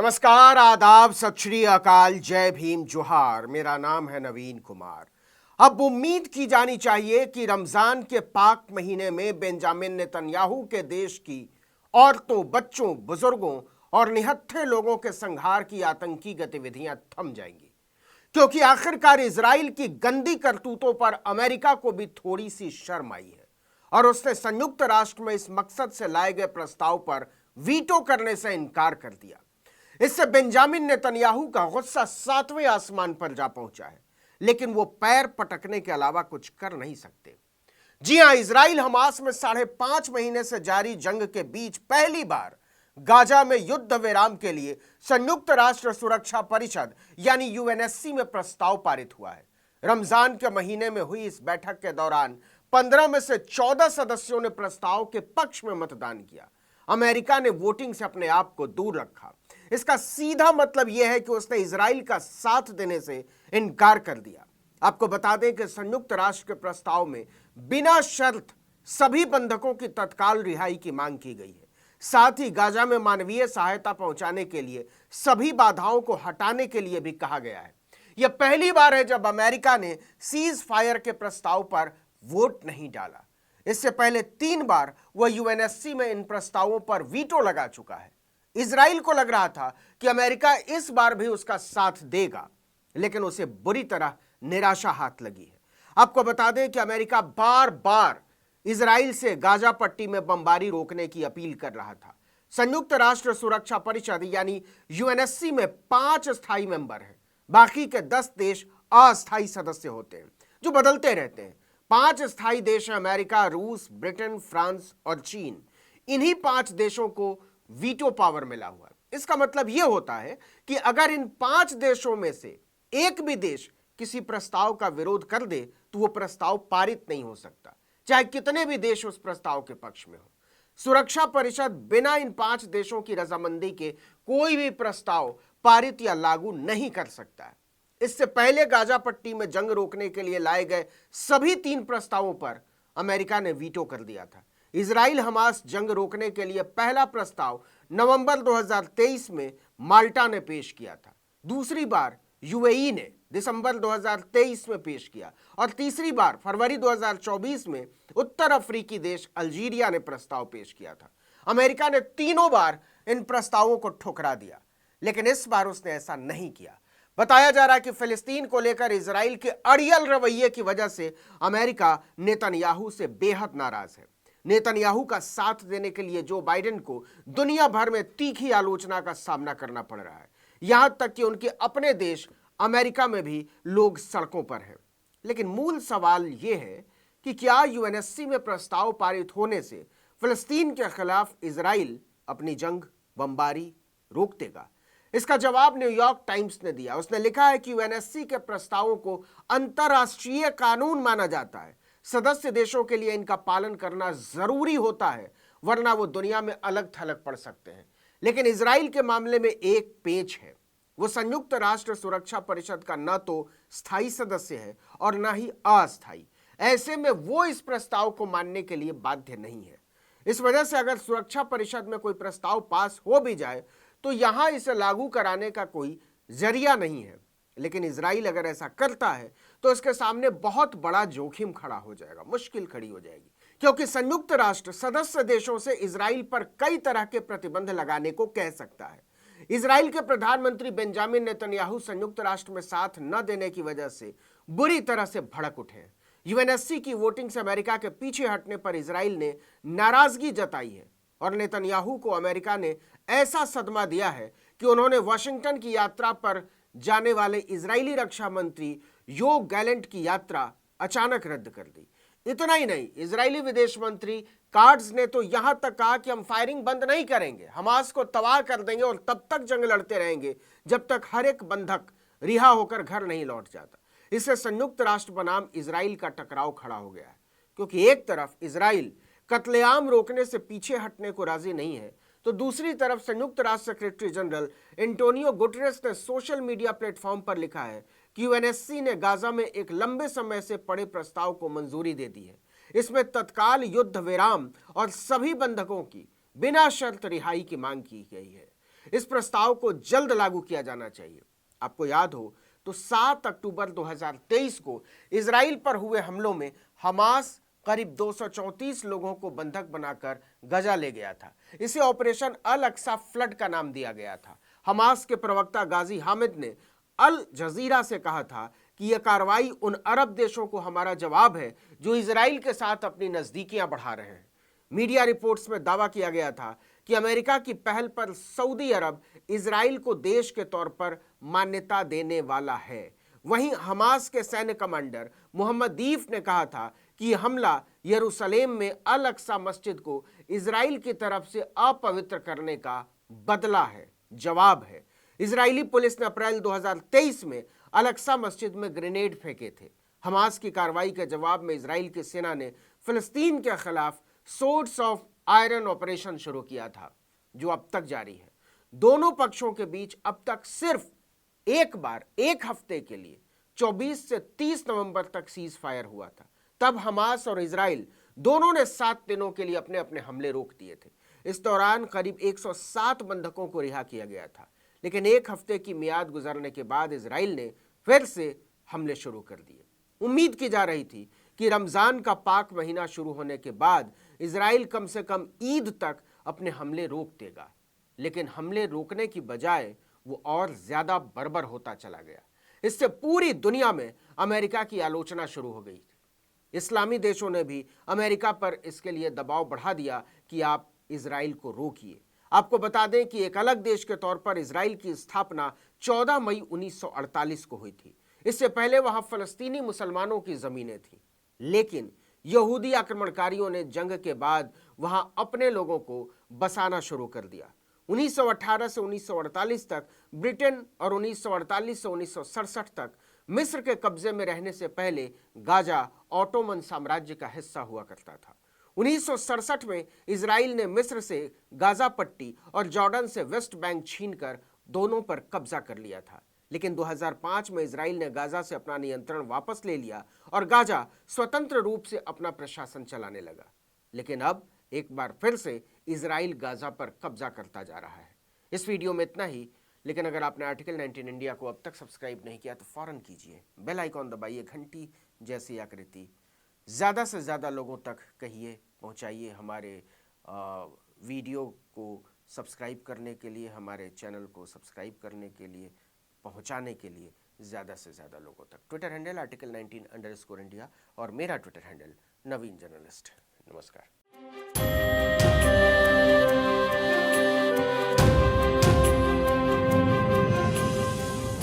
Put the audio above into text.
नमस्कार, आदाब, सत श्री अकाल, जय भीम, जोहार। मेरा नाम है नवीन कुमार। अब उम्मीद की जानी चाहिए कि रमजान के पाक महीने में बेंजामिन नेतन्याहू के देश की औरतों, बच्चों, बुजुर्गों और निहत्थे लोगों के संहार की आतंकी गतिविधियां थम जाएंगी, क्योंकि आखिरकार इजराइल की गंदी करतूतों पर अमेरिका को भी थोड़ी सी शर्म आई है और उसने संयुक्त राष्ट्र में इस मकसद से लाए गए प्रस्ताव पर वीटो करने से इनकार कर दिया। इससे बेंजामिन नेतन्याहू का गुस्सा 7वें आसमान पर जा पहुंचा है, लेकिन वो पैर पटकने के अलावा कुछ कर नहीं सकते। जी हां, इजराइल हमास में 5.5 महीने से जारी जंग के बीच पहली बार गाजा में युद्ध विराम के लिए संयुक्त राष्ट्र सुरक्षा परिषद यानी यूएनएससी में प्रस्ताव पारित हुआ है। रमजान के महीने में हुई इस बैठक के दौरान 15 में से 14 सदस्यों ने प्रस्ताव के पक्ष में मतदान किया। अमेरिका ने वोटिंग से अपने आप को दूर रखा। इसका सीधा मतलब यह है कि उसने इजराइल का साथ देने से इनकार कर दिया। आपको बता दें कि संयुक्त राष्ट्र के प्रस्ताव में बिना शर्त सभी बंधकों की तत्काल रिहाई की मांग की गई है। साथ ही गाजा में मानवीय सहायता पहुंचाने के लिए सभी बाधाओं को हटाने के लिए भी कहा गया है। यह पहली बार है जब अमेरिका ने सीज फायर के प्रस्ताव पर वोट नहीं डाला। इससे पहले 3 बार वह यूएनएससी में इन प्रस्तावों पर वीटो लगा चुका है। इजराइल को लग रहा था कि अमेरिका इस बार भी उसका साथ देगा, लेकिन उसे बुरी तरह निराशा हाथ लगी है। आपको बता दें कि अमेरिका बार बार इजराइल से गाजा पट्टी में बमबारी रोकने की अपील कर रहा था। संयुक्त राष्ट्र सुरक्षा परिषद यानी यूएनएससी में 5 स्थायी मेंबर हैं, बाकी के 10 देश अस्थायी सदस्य होते हैं जो बदलते रहते हैं। 5 स्थायी देश हैं अमेरिका, रूस, ब्रिटेन, फ्रांस और चीन। इन्हीं 5 देशों को वीटो पावर मिला हुआ है। इसका मतलब यह होता है कि अगर इन 5 देशों में से एक भी देश किसी प्रस्ताव का विरोध कर दे तो वो प्रस्ताव पारित नहीं हो सकता, चाहे कितने भी देश उस प्रस्ताव के पक्ष में हो। सुरक्षा परिषद बिना इन 5 देशों की रजामंदी के कोई भी प्रस्ताव पारित या लागू नहीं कर सकता है। इससे पहले गाजा पट्टी में जंग रोकने के लिए लाए गए सभी 3 प्रस्तावों पर अमेरिका ने वीटो कर दिया था। इजराइल हमास जंग रोकने के लिए पहला प्रस्ताव नवंबर 2023 में माल्टा ने पेश किया था। दूसरी बार यूएई ने दिसंबर 2023 में पेश किया और तीसरी बार फरवरी 2024 में उत्तर अफ्रीकी देश अल्जीरिया ने प्रस्ताव पेश किया था। अमेरिका ने तीनों बार इन प्रस्तावों को ठुकरा दिया, लेकिन इस बार उसने ऐसा नहीं किया। बताया जा रहा है कि फिलिस्तीन को लेकर इजराइल के अड़ियल रवैये की वजह से अमेरिका नेतन्याहू से बेहद नाराज है। नेतन्याहू का साथ देने के लिए जो बाइडेन को दुनिया भर में तीखी आलोचना का सामना करना पड़ रहा है। यहां तक कि उनके अपने देश अमेरिका में भी लोग सड़कों पर हैं। लेकिन मूल सवाल यह है कि क्या यूएनएससी में प्रस्ताव पारित होने से फिलिस्तीन के खिलाफ इजराइल अपनी जंग बमबारी रोक देगा? इसका जवाब न्यूयॉर्क टाइम्स ने दिया। उसने लिखा है कि यूएनएससी के प्रस्तावों को अंतर्राष्ट्रीय कानून माना जाता है। सदस्य देशों के लिए इनका पालन करना जरूरी होता है, वरना वो दुनिया में अलग थलग पड़ सकते हैं। लेकिन इजराइल के मामले में एक पेच है, वो संयुक्त राष्ट्र सुरक्षा परिषद का न तो स्थायी सदस्य है और न ही अस्थायी। ऐसे में वो इस प्रस्ताव को मानने के लिए बाध्य नहीं है। इस वजह से अगर सुरक्षा परिषद में कोई प्रस्ताव पास हो भी जाए तो यहां इसे लागू कराने का कोई जरिया नहीं है। लेकिन इजराइल अगर ऐसा करता है तो इसके सामने बहुत बड़ा जोखिम खड़ा हो जाएगा, मुश्किल खड़ी हो जाएगी, क्योंकि संयुक्त राष्ट्र सदस्य देशों से इजराइल पर कई तरह के प्रतिबंध लगाने को कह सकता है। इजराइल के प्रधानमंत्री बेंजामिन नेतन्याहू संयुक्त राष्ट्र में साथ न देने की वजह से बुरी तरह से भड़क उठे हैं। यूएनएससी की वोटिंग से अमेरिका के पीछे हटने पर इजराइल ने नाराजगी जताई है और नेतन्याहू को अमेरिका ने ऐसा सदमा दिया है कि उन्होंने वाशिंगटन की यात्रा पर जाने वाले इजरायली रक्षा मंत्री योव गैलेंट की यात्रा अचानक रद्द कर दी। इतना ही नहीं, इजरायली विदेश मंत्री कार्ड्स ने तो यहां तक कहा कि हम फायरिंग बंद नहीं करेंगे, हमास को तबाह कर देंगे और तब तक जंग लड़ते रहेंगे जब तक हर एक बंधक रिहा होकर घर नहीं लौट जाता। इससे संयुक्त राष्ट्र बनाम इजराइल का टकराव खड़ा हो गया है, क्योंकि एक तरफ इजराइल कत्लेआम रोकने से पीछे हटने को राजी नहीं है, तो दूसरी तरफ संयुक्त राष्ट्र सेक्रेटरी जनरल एंटोनियो गुटेरेस ने सोशल मीडिया प्लेटफॉर्म पर लिखा है कि यूएनएससी ने गाजा में एक लंबे समय से पड़े प्रस्ताव को मंजूरी दे दी है। इसमें तत्काल युद्ध विराम और सभी बंधकों की बिना शर्त रिहाई की मांग की गई है। इस प्रस्ताव को जल्द लागू किया जाना चाहिए। आपको याद हो तो 7 अक्टूबर 2023 को इजराइल पर हुए हमलों में हमास करीब 234 लोगों को बंधक बनाकर गजा ले गया था। इसे ऑपरेशन अल अक्सा फ्लड का नाम दिया गया था। हमास के प्रवक्ता गाजी हामिद ने अल जजीरा से कहा था कि यह कार्रवाई उन अरब देशों को हमारा जवाब है जो इजराइल के साथ अपनी नजदीकियां बढ़ा रहे हैं। मीडिया रिपोर्ट्स में दावा किया गया था कि अमेरिका की पहल पर सऊदी अरब इजराइल को देश के तौर पर मान्यता देने वाला है। वहीं हमास के सैन्य कमांडर मोहम्मद दीफ ने कहा था कि यह हमला यरूशलेम में अल अक्सा मस्जिद को इजराइल की तरफ से अपवित्र करने का बदला है, जवाब है। इजरायली पुलिस ने अप्रैल 2023 में अल अक्सा मस्जिद में ग्रेनेड फेंके थे। हमास की कार्रवाई के जवाब में इजराइल की सेना ने फिलिस्तीन के खिलाफ सोर्ड्स ऑफ आयरन ऑपरेशन शुरू किया था, जो अब तक जारी है। दोनों पक्षों के बीच अब तक सिर्फ एक बार एक हफ्ते के लिए 24 से 30 नवंबर तक सीज फायर हुआ था। तब हमास और इजराइल दोनों ने 7 दिनों के लिए अपने अपने हमले रोक दिए थे। इस दौरान करीब 107 बंधकों को रिहा किया गया था, लेकिन एक हफ्ते की मियाद गुजरने के बाद इजराइल ने फिर से हमले शुरू कर दिए। उम्मीद की जा रही थी कि रमजान का पाक महीना शुरू होने के बाद इजराइल कम से कम ईद तक अपने हमले रोक देगा, लेकिन हमले रोकने की बजाय वो और ज्यादा बर्बर होता चला गया। इससे पूरी दुनिया में अमेरिका की आलोचना शुरू हो गई थी। इस्लामी देशों ने भी अमेरिका पर इसके लिए दबाव बढ़ा दिया कि आप इजराइल को रोकिए। आपको बता दें कि एक अलग देश के तौर पर इजराइल की स्थापना 14 मई 1948 को हुई थी। इससे पहले वहां फलस्तीनी मुसलमानों की जमीनें थीं, लेकिन यहूदी आक्रमणकारियों ने जंग के बाद वहां अपने लोगों को बसाना शुरू कर दिया। 1918 से 1948 तक ब्रिटेन और 1948 से 1967 तक मिस्र के कब्जे में रहने से पहले गाजा ऑटोमन साम्राज्य का हिस्सा हुआ करता था। 1967 में इजराइल ने मिस्र से गाजा पट्टी और जॉर्डन से वेस्ट बैंक छीनकर दोनों पर कब्जा कर लिया था, लेकिन 2005 में इजराइल ने गाजा से अपना नियंत्रण वापस ले लिया और गाजा स्वतंत्र रूप से अपना प्रशासन चलाने लगा। लेकिन अब एक बार फिर से इजराइल गाजा पर कब्जा करता जा रहा है। इस वीडियो में इतना ही, लेकिन अगर आपने आर्टिकल 19 इंडिया को अब तक सब्सक्राइब नहीं किया तो फौरन कीजिए, बेल आइकॉन दबाइए, घंटी जैसी आकृति ज़्यादा से ज़्यादा लोगों तक कहिए, पहुंचाइए। हमारे वीडियो को सब्सक्राइब करने के लिए, हमारे चैनल को सब्सक्राइब करने के लिए, पहुंचाने के लिए ज़्यादा से ज़्यादा लोगों तक। ट्विटर हैंडल आर्टिकल 19_इंडिया और मेरा ट्विटर हैंडल नवीन जर्नलिस्ट। नमस्कार।